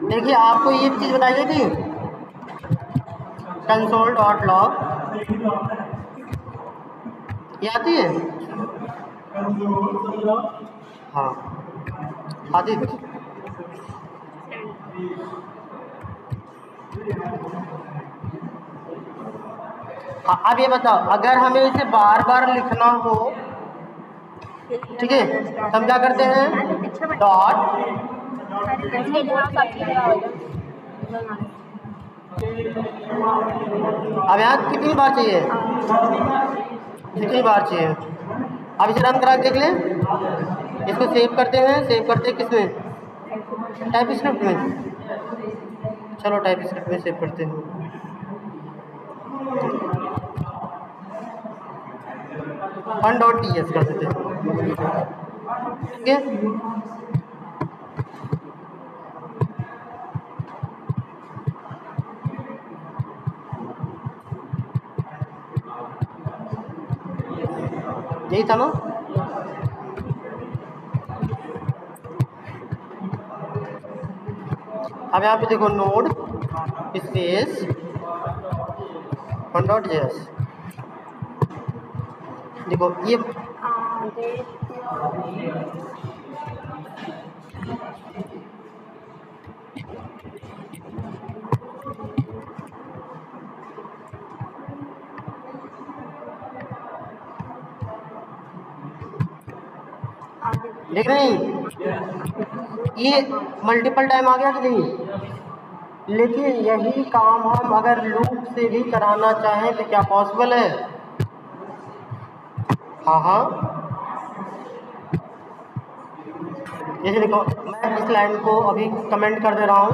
देखिए आपको ये चीज़ बताई गई थी console.log, ये आती है? हाँ आदित्य, हाँ अब ये बताओ, अगर हमें इसे बार बार लिखना हो, ठीक है, तो हम क्या करते हैं? डॉट, अब यहाँ कितनी बार चाहिए? कितनी बार चाहिए? अब इसे रन करा के देख लें। इसको सेव करते हैं, सेव करते हैं किसमें? टाइप स्क्रिप्ट में। चलो टाइप स्क्रिप्ट में सेव करते हैं। fun.ts कर देते हैं, ठीक है। यही था ना? अब यहाँ पे देखो नोड स्पेस fun.js, देखो ये देख रहे हैं, ये मल्टीपल टाइम आ गया कि नहीं? लेकिन यही काम हम अगर लूप से भी कराना चाहें तो क्या पॉसिबल है? हाँ हाँ, जैसे देखो मैं इस लाइन को अभी कमेंट कर दे रहा हूँ,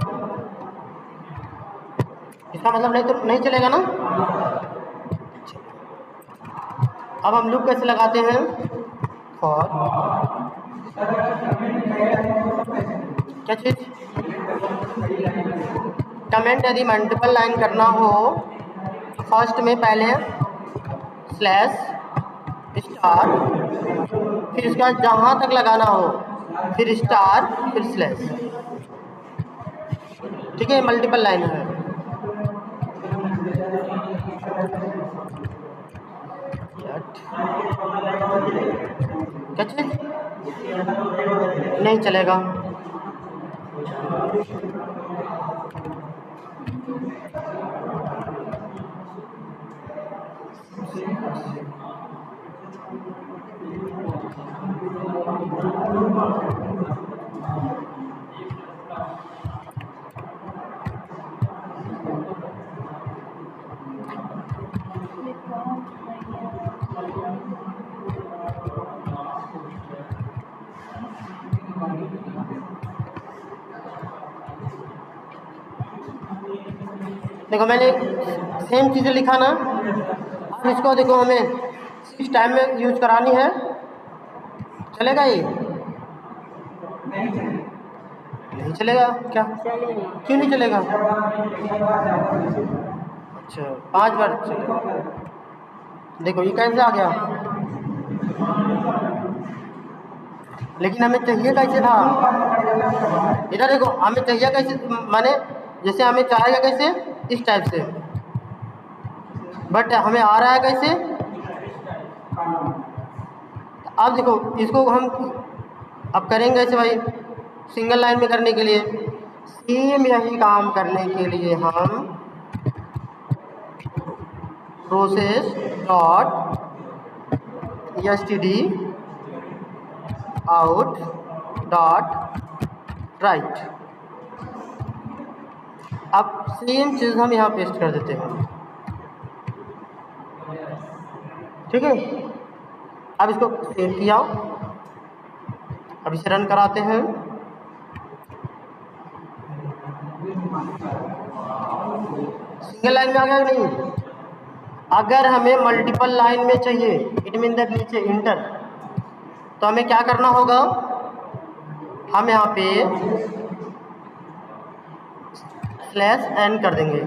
इसका मतलब नहीं चलेगा ना? अब हम लूप कैसे लगाते हैं? फॉर क्या चीज? कमेंट यदि मल्टीपल लाइन करना हो तो फर्स्ट में पहले स्लैश स्टार, फिर उसके बाद जहाँ तक लगाना हो फिर स्टार फिर स्लैश, ठीक है। मल्टीपल लाइन है। क्या चीज? नहीं चलेगा। देखो मैंने सेम चीज़ें लिखा ना, अब इसको देखो हमें इस टाइम में यूज करानी है, चलेगा ये? नहीं चलेगा। क्या? क्यों नहीं चलेगा? अच्छा 5 बार चलेगा। देखो ये कैसे आ गया, लेकिन हमें चाहिए कैसे था? इधर देखो हमें चाहिए कैसे, माने जैसे हमें चाहेगा कैसे, इस टाइप से, बट हमें आ रहा है कैसे? अब देखो इसको हम अब करेंगे ऐसे भाई, सिंगल लाइन में करने के लिए सेम यही काम करने के लिए हम process dot std out dot right, अब सेम चीज़ हम यहाँ पेस्ट कर देते हैं, ठीक है। अब इसको सेव किया, अब इसे रन कराते हैं। सिंगल लाइन में आ गया कि नहीं? अगर हमें मल्टीपल लाइन में चाहिए, इट मीन दैट नीचे इंटर, तो हमें क्या करना होगा? हम यहाँ पे स्लैश एन कर देंगे।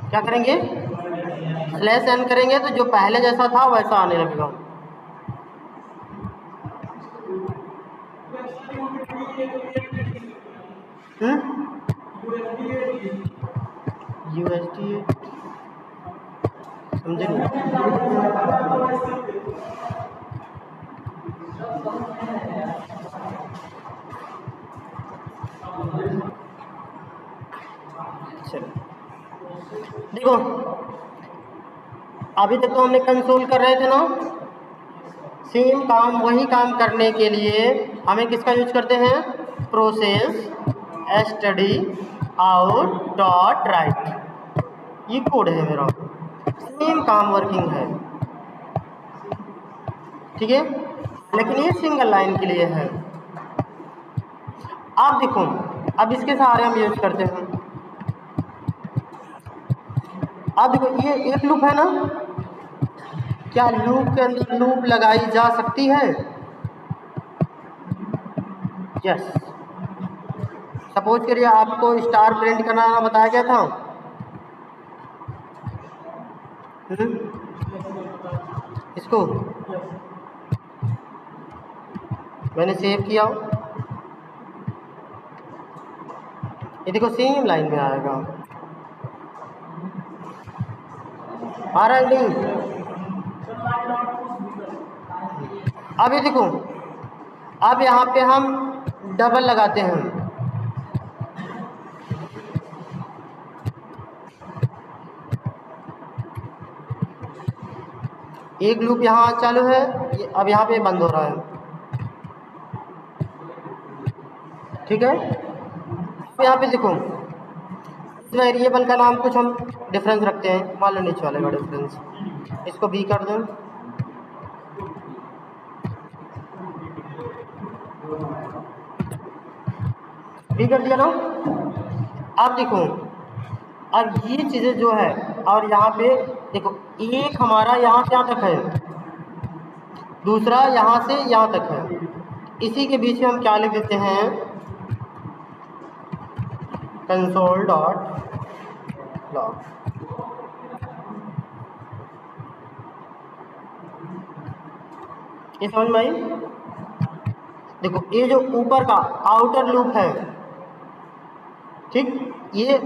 क्या करेंगे? स्लैश एन करेंगे तो जो पहले जैसा था वैसा आने लगेगा। USD समझे नहीं? चलो देखो, अभी तक तो हमने कंसोल कर रहे थे ना। सेम काम, वही काम करने के लिए हमें किसका यूज करते हैं? Process std out dot right. ये कोड है मेरा, सेम काम वर्किंग है, ठीक है, लेकिन ये सिंगल लाइन के लिए है। आप देखो, अब इसके सहारे हम यूज करते हैं। आप देखो, ये एक लूप है ना, क्या लूप के अंदर लूप लगाई जा सकती है? यस। सपोज करिए आपको स्टार प्रिंट करना बताया गया था। इसको मैंने सेव किया, ये देखो सेम लाइन में आएगा। आ रहा है नहीं? अब ये देखो, अब यहाँ पे हम डबल लगाते हैं। एक लूप यहाँ चालू है, अब यहाँ पे बंद हो रहा है, ठीक है। तो यहाँ पे देखो, इस वेरिएबल का नाम कुछ हम डिफरेंस रखते हैं, मान लो नीचे वाले का डिफरेंस, इसको बी कर दें। बी कर दिया ना। अब देखो, अब ये चीज़ें जो है, और यहाँ पे देखो, एक हमारा यहाँ से यहाँ तक है, दूसरा यहाँ से यहाँ तक है, इसी के बीच में हम क्या लिख देते हैं? Console dot log. ये समझ में आई? देखो, ये जो ऊपर का आउटर लूप है, ठीक, ये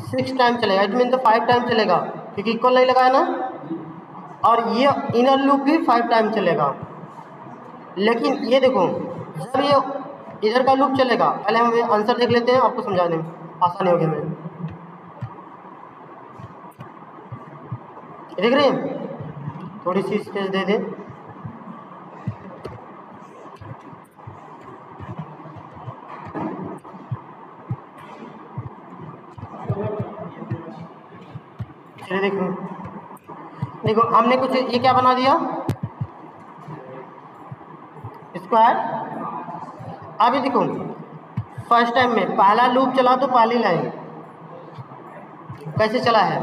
6 टाइम चलेगा, इट मीन तो 5 टाइम चलेगा, क्योंकि इक्वल नहीं लगाया ना। और ये इनर लूप भी 5 टाइम चलेगा। लेकिन ये देखो, जब ये इधर का लूप चलेगा, पहले हम आंसर देख लेते हैं, आपको समझाने में आसानी होगी। मेरे देख रहे हैं? थोड़ी सी स्पेस दे दें। चलिए देखो, देखो हमने कुछ ये क्या बना दिया? स्क्वायर। अभी देखो, फर्स्ट टाइम में पहला लूप चला तो पहली लाइन कैसे चला है?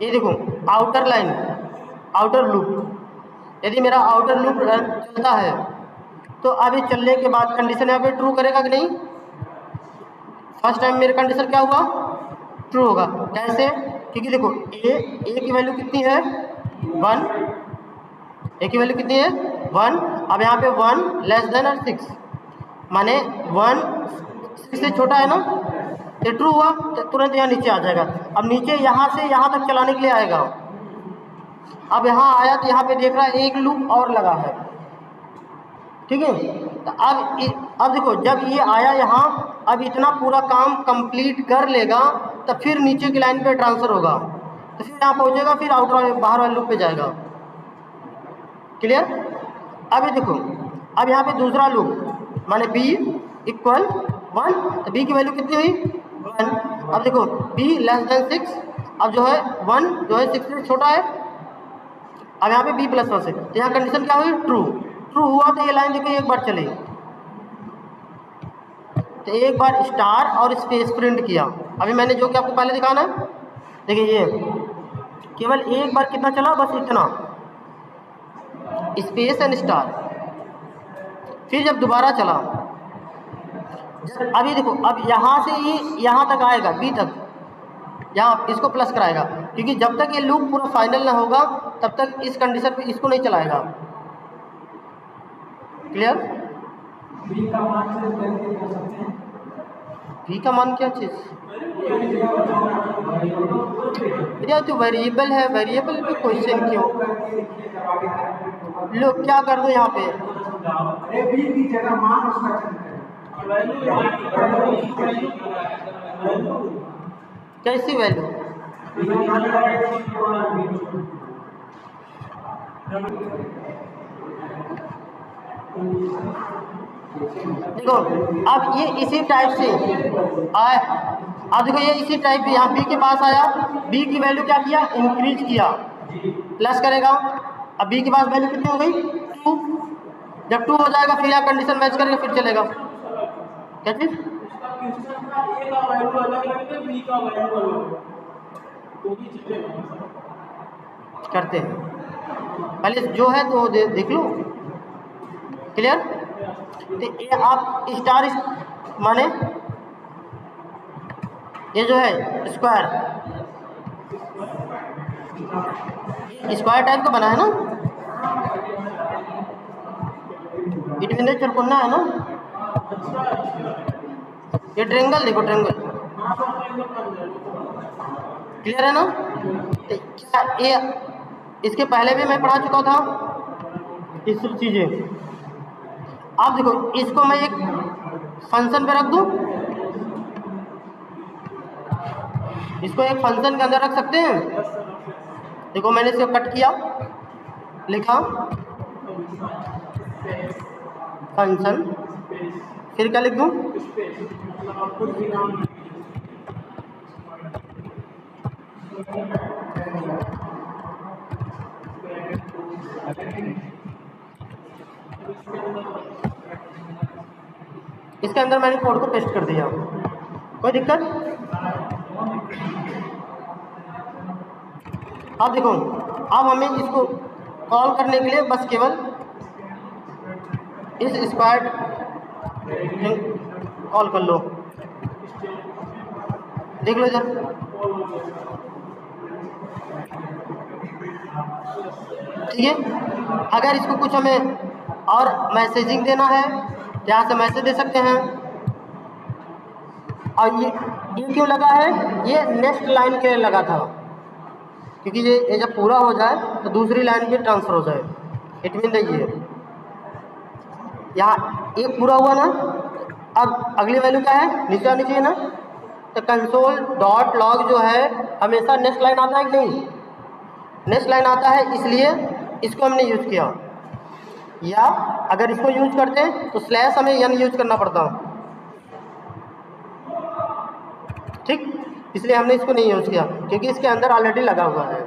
ये देखो, आउटर लाइन, आउटर लूप। यदि मेरा आउटर लूप चलता है तो अभी चलने के बाद कंडीशन यहाँ पे ट्रू करेगा कि नहीं? फर्स्ट टाइम मेरी कंडीशन क्या हुआ? ट्रू होगा। कैसे? क्योंकि देखो, ए की वैल्यू कितनी है? 1। ए की वैल्यू कितनी है? 1। अब यहाँ पे 1 लेस देन और 6, माने 1 6 से छोटा है ना, ये ट्रू हुआ तो तुरंत यहाँ नीचे आ जाएगा। अब नीचे यहाँ से यहाँ तक चलाने के लिए आएगा। अब यहाँ आया तो यहाँ पे देख रहा है एक लूप और लगा है, ठीक है। तो अब देखो, जब ये आया यहाँ, अब इतना पूरा काम कंप्लीट कर लेगा, तब फिर नीचे की लाइन पे ट्रांसफर होगा, तो फिर यहाँ पहुँचेगा, फिर आउटर बाहर वाले लूप पे जाएगा। क्लियर? अभी देखो, अब यहाँ पे दूसरा लूप, माने b इक्वल 1, तो b की वैल्यू कितनी हुई? 1। अब देखो, b लेस देन 6, अब जो है 1 जो है 6 से छोटा है, अब यहाँ पे b प्लस 1 है, तो यहाँ कंडीशन क्या हुई? ट्रू। ट्रू हुआ तो ये लाइन देखो एक बार चली, तो एक बार स्टार और स्पेस प्रिंट किया। अभी मैंने जो कि आपको पहले दिखाना है, देखिए ये केवल एक बार कितना चला? बस इतना, स्पेस एंड स्टार। फिर जब दोबारा चला, अभी देखो, अब यहाँ से ये यहाँ तक आएगा, बी तक, यहाँ इसको प्लस कराएगा, क्योंकि जब तक ये लूप पूरा फाइनल ना होगा तब तक इस कंडीशन पे इसको नहीं चलाएगा। क्लियर? बी का मान चेंज करके कर सकते हैं। बी का मान क्या चीज़? भैया तो वेरिएबल है, वेरिएबल पे क्वेश्चन क्यों? लो क्या कर दो यहाँ पे, अरे बी की जगह मान उसका चेंज करें। कैसी वैल्यू? देखो अब ये इसी टाइप से आए, अब देखो ये इसी टाइप से यहाँ बी के पास आया, बी की वैल्यू क्या किया? इंक्रीज किया, प्लस करेगा। अब बी के पास वैल्यू कितनी हो गई? 2। जब 2 हो जाएगा फिर यहाँ कंडीशन मैच करके फिर चलेगा। क्या चीज? करते हैं पहले जो है तो देख लो, क्लियर? तो ये आप स्टार माने ये जो है स्क्वायर टाइप का बना है ना, इट चरकुन्ना है ना, ये ट्रेंगल देखो, ट्रेंगल क्लियर है ना? तो क्या ये इसके पहले भी मैं पढ़ा चुका था ये सब चीजें। आप देखो इसको मैं एक फंक्शन पे रख दूं, इसको एक फंक्शन के अंदर रख सकते हैं। देखो मैंने इसको कट किया, लिखा फंक्शन, फिर क्या लिख दूं? इसके अंदर मैंने कोड को पेस्ट कर दिया, कोई दिक्कत? अब देखो अब हमें इसको कॉल करने के लिए बस केवल इस स्क्वायर कॉल कर लो, देख लो इधर। ठीक है, अगर इसको कुछ हमें और मैसेजिंग देना है यहाँ से मैसेज दे सकते हैं। और ये क्यों लगा है? ये नेक्स्ट लाइन के लिए लगा था, क्योंकि ये जब पूरा हो जाए तो दूसरी लाइन भी ट्रांसफर हो जाए। इट मीन ये यहाँ एक पूरा हुआ ना, अब अगली वैल्यू क्या है? नीचे आनी चाहिए ना। तो कंसोल डॉट लॉग जो है हमेशा नेक्स्ट लाइन आता है कि नहीं? नेक्स्ट लाइन आता है, इसलिए इसको हमने यूज किया। या अगर इसको यूज करते तो स्लैश हमें एन यूज करना पड़ता, ठीक? इसलिए हमने इसको नहीं यूज किया क्योंकि इसके अंदर ऑलरेडी लगा हुआ है।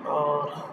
और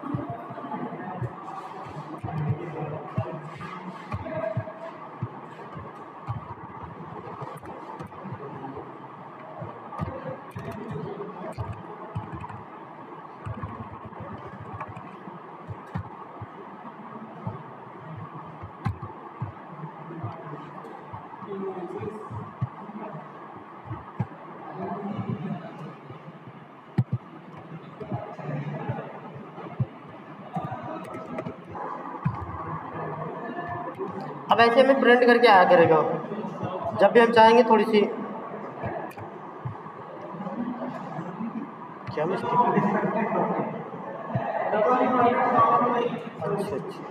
अब ऐसे में प्रिंट करके आया करेगा जब भी हम चाहेंगे। थोड़ी सी क्या मिस्टेक? अच्छा अच्छा,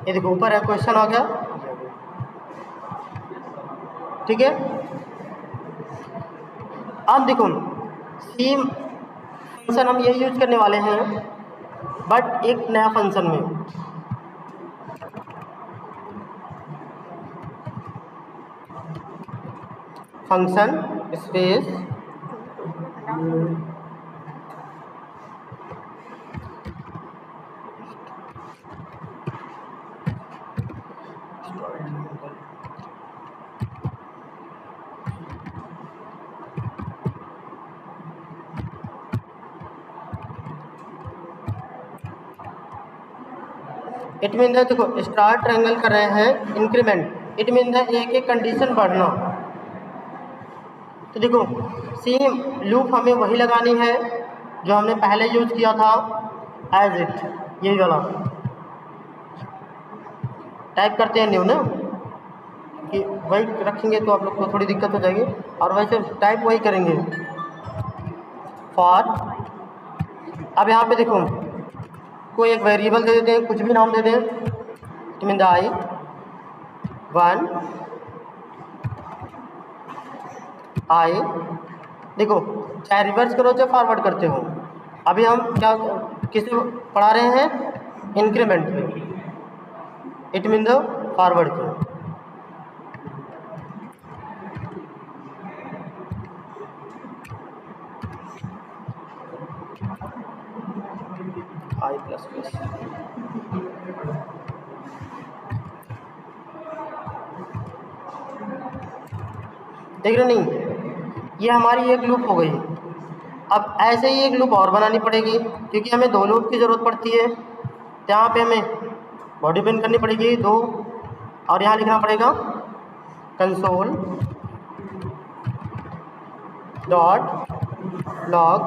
ये देखो ऊपर है, क्वेश्चन आ गया, ठीक है। अब देखो सेम फंक्शन हम यही यूज करने वाले हैं, बट एक नया फंक्शन में। फंक्शन स्पेस इट मीन देखो स्टार ट्रायंगल कर रहे हैं इंक्रीमेंट, इट मीन द एक एक कंडीशन बढ़ना। तो देखो सेम लूप हमें वही लगानी है जो हमने पहले यूज किया था, एज इट, यही वाला। टाइप करते हैं न्यू ना, कि वही रखेंगे तो आप लोग को थोड़ी दिक्कत हो जाएगी, और वैसे टाइप वही करेंगे फॉर। अब यहाँ पे देखो कोई एक वेरिएबल दे देते हैं, कुछ भी नाम दे दें, इट मीन द आई 1 आई। देखो चाहे रिवर्स करो चाहे फॉरवर्ड करते हो, अभी हम क्या किसे पढ़ा रहे हैं, इंक्रीमेंट पे, इट मीन द फॉरवर्ड को। आई प्लस प्लस देख रहे नहीं, ये हमारी एक लूप हो गई। अब ऐसे ही एक लूप और बनानी पड़ेगी, क्योंकि हमें 2 लूप की ज़रूरत पड़ती है। यहाँ पे हमें बॉडी पेन करनी पड़ेगी 2, और यहाँ लिखना पड़ेगा कंसोल डॉट लॉग।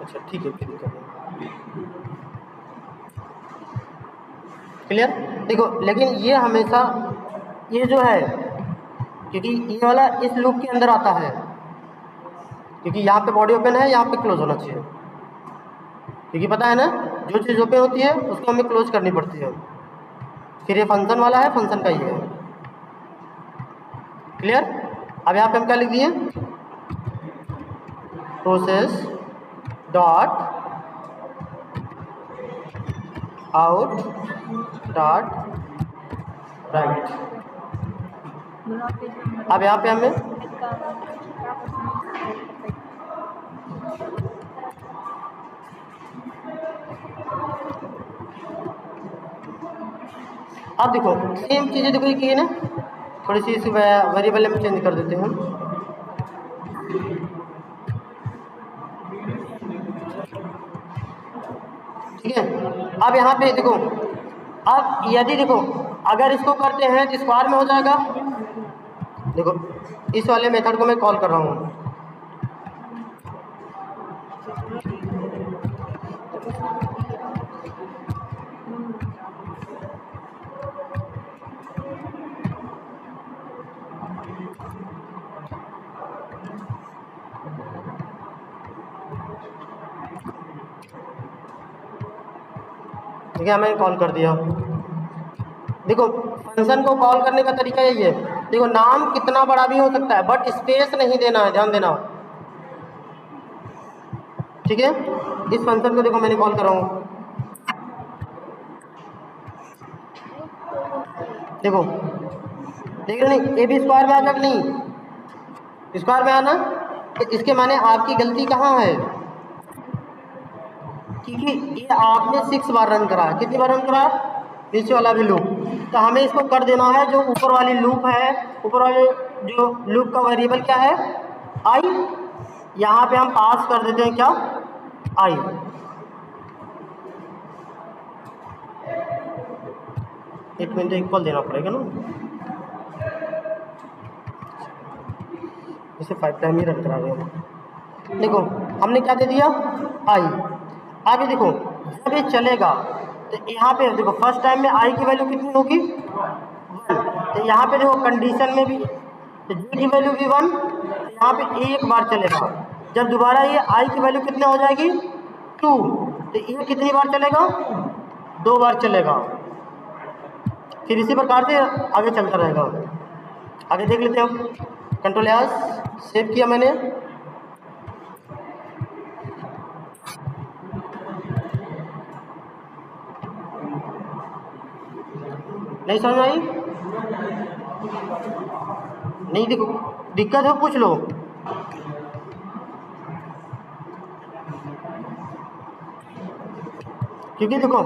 अच्छा ठीक है, क्लियर। देखो लेकिन ये हमेशा ये जो है, क्योंकि ये वाला इस लूप के अंदर आता है, क्योंकि यहाँ पे बॉडी ओपन है, यहाँ पे क्लोज होना चाहिए, क्योंकि पता है ना जो चीज़ ओपन होती है उसको हमें क्लोज करनी पड़ती है। फिर ये फंक्शन वाला है, फंक्शन का ही है, क्लियर। अब यहाँ पे हम क्या लिख दिए, process dot out dot right. अब यहाँ पे हमें अब देखो सेम चीज़ें देखो ये ना, थोड़ी सी इसी वेरिएबल में चेंज कर देते हैं। ठीक है, अब यहाँ पे देखो, अब यदि देखो अगर इसको करते हैं तो स्क्वायर में हो जाएगा। देखो इस वाले मेथड को मैं कॉल कर रहा हूँ, ठीक है, मैंने कॉल कर दिया। देखो फंक्शन को कॉल करने का तरीका यही है, देखो नाम कितना बड़ा भी हो सकता है बट स्पेस नहीं देना है, ध्यान देना। ठीक है, इस फंक्शन को देखो मैंने कॉल कर रहा हूँ, देखो देख रहे नहीं, ए भी स्क्वायर में आ जाएगा, नहीं स्क्वायर में आना, इसके माने आपकी गलती कहाँ है, क्योंकि ये आपने 6 बार रन करा, कितनी बार रन करा, नीचे वाला भी लूप। तो हमें इसको कर देना है जो ऊपर वाली लूप है, ऊपर वाले जो लूप का वेरिएबल क्या है, आई। यहाँ पे हम पास कर देते हैं क्या, आई। एक मिनट इक्वल देना पड़ेगा ना, इसे 5 टाइम ही रन करा रहे हैं। देखो हमने क्या दे दिया, आई। आगे देखो जब ये चलेगा तो यहाँ पे देखो फर्स्ट टाइम में आई की वैल्यू कितनी होगी, 1। तो यहाँ पे देखो कंडीशन में भी तो जी की वैल्यू भी 1, तो यहाँ पे एक बार चलेगा। जब दोबारा ये आई की वैल्यू कितनी हो जाएगी, 2, तो ये कितनी बार चलेगा, 2 बार चलेगा। फिर इसी प्रकार से आगे चलता रहेगा। आगे देख लेते हैं, कंट्रोल एस सेव किया मैंने, नहीं समझ आई, नहीं देखो दिक्कत है पूछ लो। क्योंकि देखो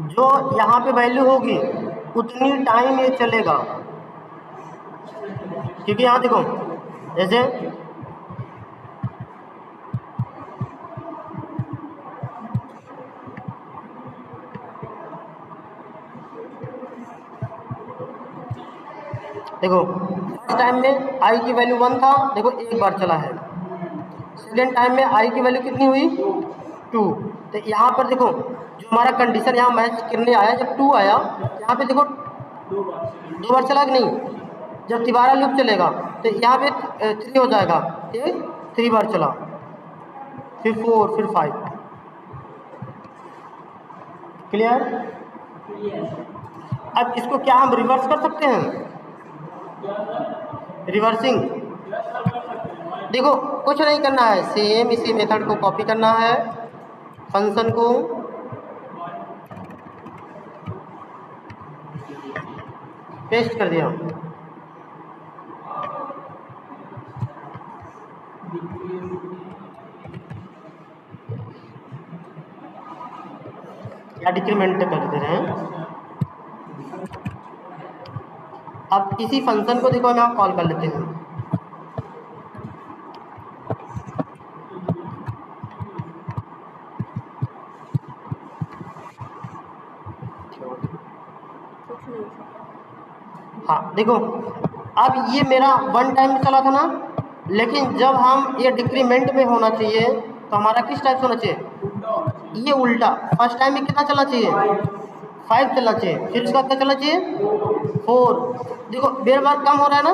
जो यहाँ पे वैल्यू होगी उतनी टाइम ये चलेगा, क्योंकि यहाँ देखो जैसे देखो फर्स्ट टाइम में आई की वैल्यू 1 था, देखो एक बार चला है। सेकेंड टाइम में आई की वैल्यू कितनी हुई 2। तो यहाँ पर देखो जो हमारा कंडीशन यहाँ मैच करने आया, जब 2 आया यहाँ पे देखो 2 बार चला कि नहीं, जब तिबारा लूप चलेगा तो यहाँ पे 3 हो जाएगा, ये 3 बार चला, फिर 4, फिर 5। क्लियर? अब इसको क्या हम रिवर्स कर सकते हैं? रिवर्सिंग देखो कुछ नहीं करना है, सेम इसी मेथड को कॉपी करना है, फंक्शन को पेस्ट कर दिया। या डिक्रीमेंट कर दे रहे हैं। अब इसी फंक्शन को देखो हम यहाँ कॉल कर लेते हैं। हाँ देखो अब ये मेरा 1 टाइम में चला था ना, लेकिन जब हम ये डिक्रीमेंट में होना चाहिए तो हमारा किस टाइप से होना चाहिए? ये उल्टा। फर्स्ट टाइम में कितना चलना चाहिए? 5 चलना चाहिए, फिर उसका क्या चलना चाहिए? 4। देखो बेर बार कम हो रहा है ना,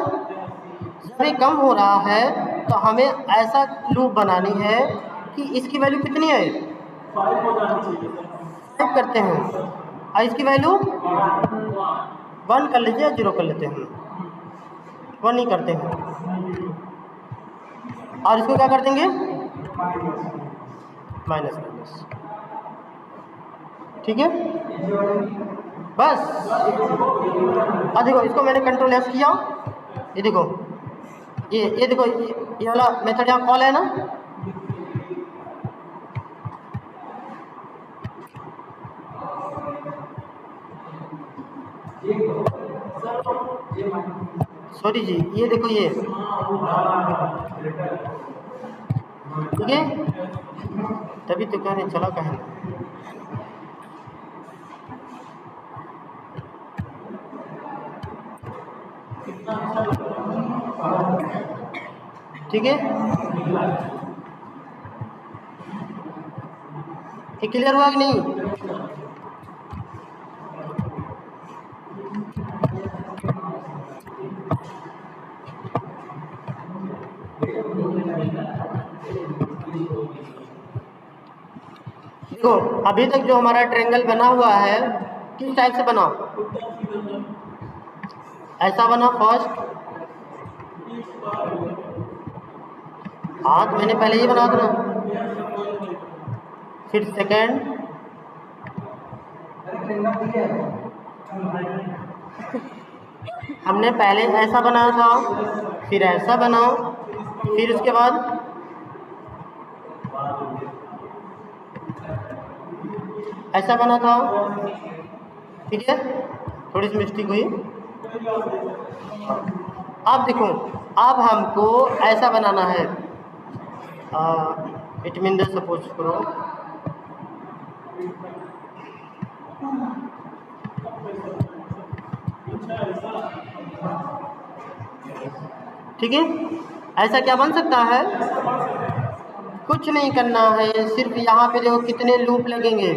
जब ये कम हो रहा है तो हमें ऐसा लूप बनानी है कि इसकी वैल्यू कितनी है? 5 करते हैं और इसकी वैल्यू 1 कर लीजिए, 0 कर लेते हैं, 1 ही करते हैं और इसको क्या कर देंगे? माइनस। ठीक है बस। अब देखो इसको मैंने कंट्रोल एफ किया, ये देखो ये देखो ये वाला मेथड यहाँ कॉल है ना, सॉरी जी, ये देखो ये ठीक है, तभी तो कह रहे चला कहें। ठीक है ये क्लियर हुआ कि नहीं? देखो अभी तक जो हमारा ट्रायंगल बना हुआ है किस टाइप से बना? ऐसा बना फर्स्ट। हाँ तो मैंने पहले ही बना था, फिर सेकेंड, हमने पहले ऐसा बनाया था, फिर ऐसा बना, फिर उसके बाद ऐसा बना था। ठीक है थोड़ी सी मिस्टेक हुई। अब देखो अब हमको ऐसा बनाना है, इट मीन सपोज करो ठीक है, ऐसा क्या बन सकता है? कुछ नहीं करना है, सिर्फ यहाँ पे देखो कितने लूप लगेंगे।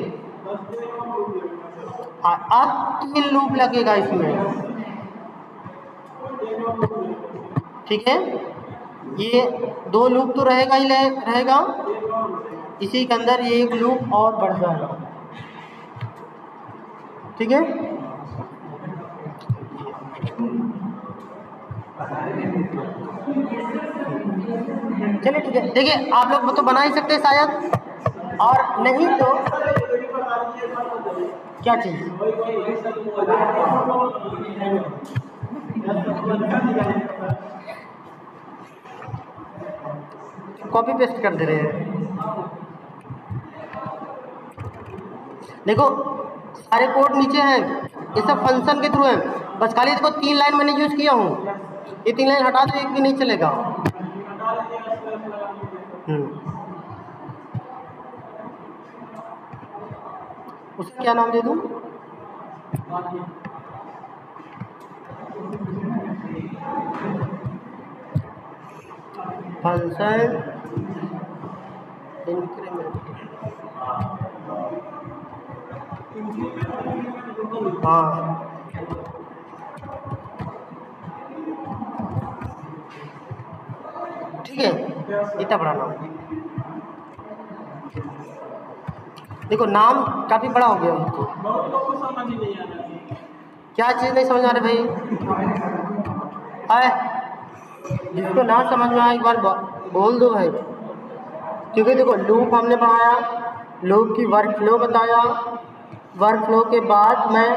हाँ अब 3 लूप लगेगा इसमें। ठीक है ये 2 लूप तो रहेगा ही रहेगा, इसी के अंदर ये 1 लूप और बढ़ जाएगा। ठीक है चलिए ठीक है, देखिए आप लोग तो बना ही सकते हैं शायद, और नहीं तो क्या चीज़ कॉपी पेस्ट कर दे रहे हैं। देखो सारे कोड नीचे हैं, ये सब फंक्शन के थ्रू है, बस खाली देखो 3 लाइन मैंने यूज किया हूँ, ये 3 लाइन हटा दो, एक भी नहीं चलेगा। उसका क्या नाम दे दूँ? फंक्शन इंक्रीमेंट, हाँ ठीक है, इतना बड़ा नाम। देखो नाम काफ़ी बड़ा हो गया। बहुत लोग को समझ ही नहीं आ रहा। क्या चीज़ नहीं समझ आ रही भाई? जिसको ना समझ में आए एक बार बोल दो भाई। क्योंकि देखो लूप हमने बनाया, लूप की वर्क फ्लो बताया, वर्क फ्लो के बाद मैं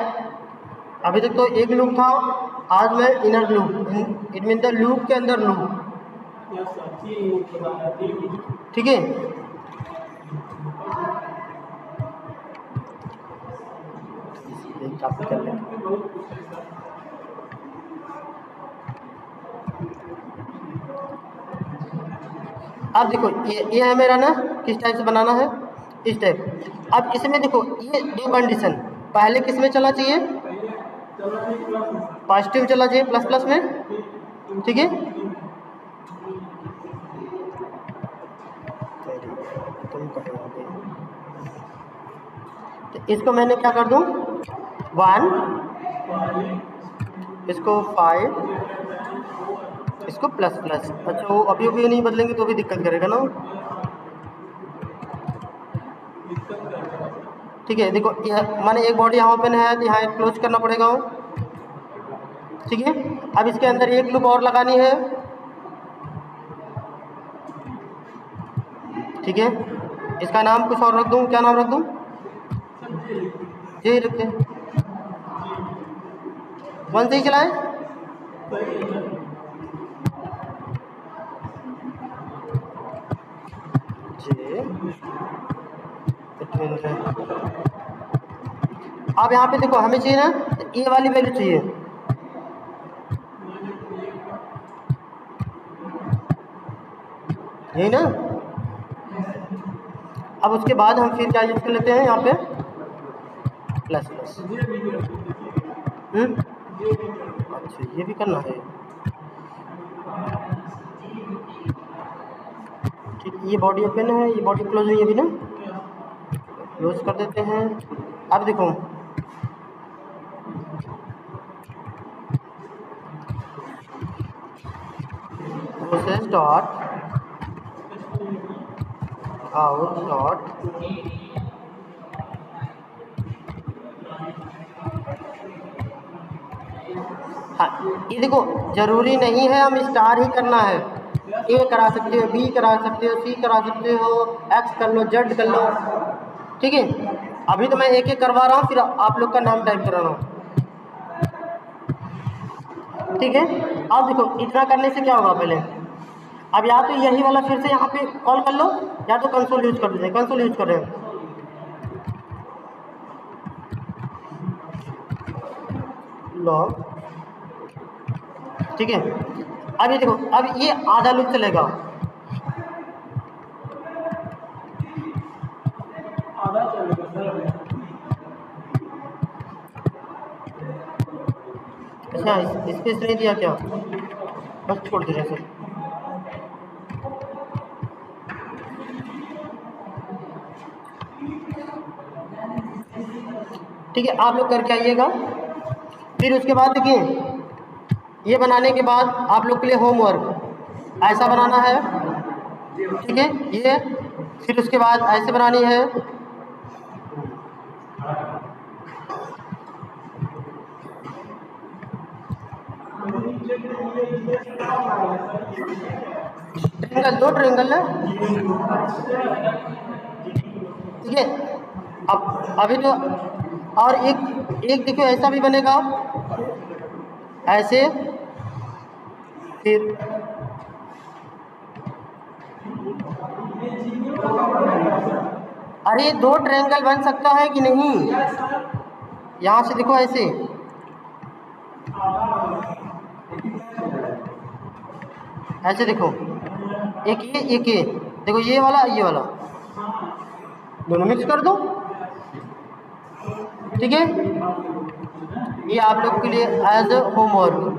अभी तक तो एक लूप था, आज मैं inner loop, it mean the loop के अंदर लूप। ठीक है, कॉपी कर लें। अब देखो ये है मेरा ना, किस टाइप से बनाना है, इस टाइप। अब इसमें देखो ये दो कंडीशन, पहले किस में चलना चाहिए, पॉजिटिव चलना चाहिए, प्लस प्लस में। ठीक है, तो इसको मैंने क्या कर दूं, 1, इसको 5, इसको प्लस प्लस। अच्छा वो अभी नहीं बदलेंगे तो भी दिक्कत करेगा ना। ठीक है, देखो माने एक बॉडी यहाँ ओपन है तो यहाँ एक क्लोज करना पड़ेगा। ठीक है, अब इसके अंदर एक लूप और लगानी है। ठीक है, इसका नाम कुछ और रख दूँ, क्या नाम रख दूँ, यही रखते हैं, 1 से ही चलाएं। अब यहाँ पे देखो हमें चाहिए ना ये वाली वैल्यू चाहिए, यही ना। अब उसके बाद हम फिर क्या यूज कर लेते हैं यहाँ पे, प्लस प्लस। अच्छा ये भी करना है, ठीक। ये बॉडी ओपन है, ये बॉडी क्लोज हुई अभी ना, क्लोज कर देते हैं। अब देखो प्रोसेस डॉट आउट डॉट हाँ, ये देखो जरूरी नहीं है हम स्टार ही करना है, ए करा सकते हो, बी करा सकते हो, सी करा सकते हो, एक्स कर लो, जेड कर लो। ठीक है, अभी तो मैं एक एक करवा रहा हूँ, फिर आप लोग का नाम टाइप करा रहा हूँ। ठीक है, अब देखो इतना करने से क्या होगा, पहले अब या तो यही वाला फिर से यहाँ पे कॉल कर लो, या तो कंसोल यूज कर देते हैं, कंसोल यूज कर रहे हैं। लॉग, ठीक है। अब ये देखो, अब ये आधा लूप चलेगा, आधा चलेगा सर। अच्छा स्पेस नहीं दिया क्या, बस छोड़ दीजिए सर। ठीक है, आप लोग करके आइएगा। फिर उसके बाद देखिए ये बनाने के बाद आप लोग के लिए होमवर्क ऐसा बनाना है। ठीक है, ये फिर उसके बाद ऐसे बनानी है। ट्रायंगल, 2 ट्रायंगल है। ठीक है, अब अभी तो और एक देखो ऐसा भी बनेगा, ऐसे फिर अरे 2 ट्रायंगल बन सकता है कि नहीं, यहाँ से देखो ऐसे, ऐसे देखो, एक ये देखो, ये वाला ये वाला दोनों मिक्स कर दो। ठीक है, ये आप लोग के लिए एज ए होमवर्क।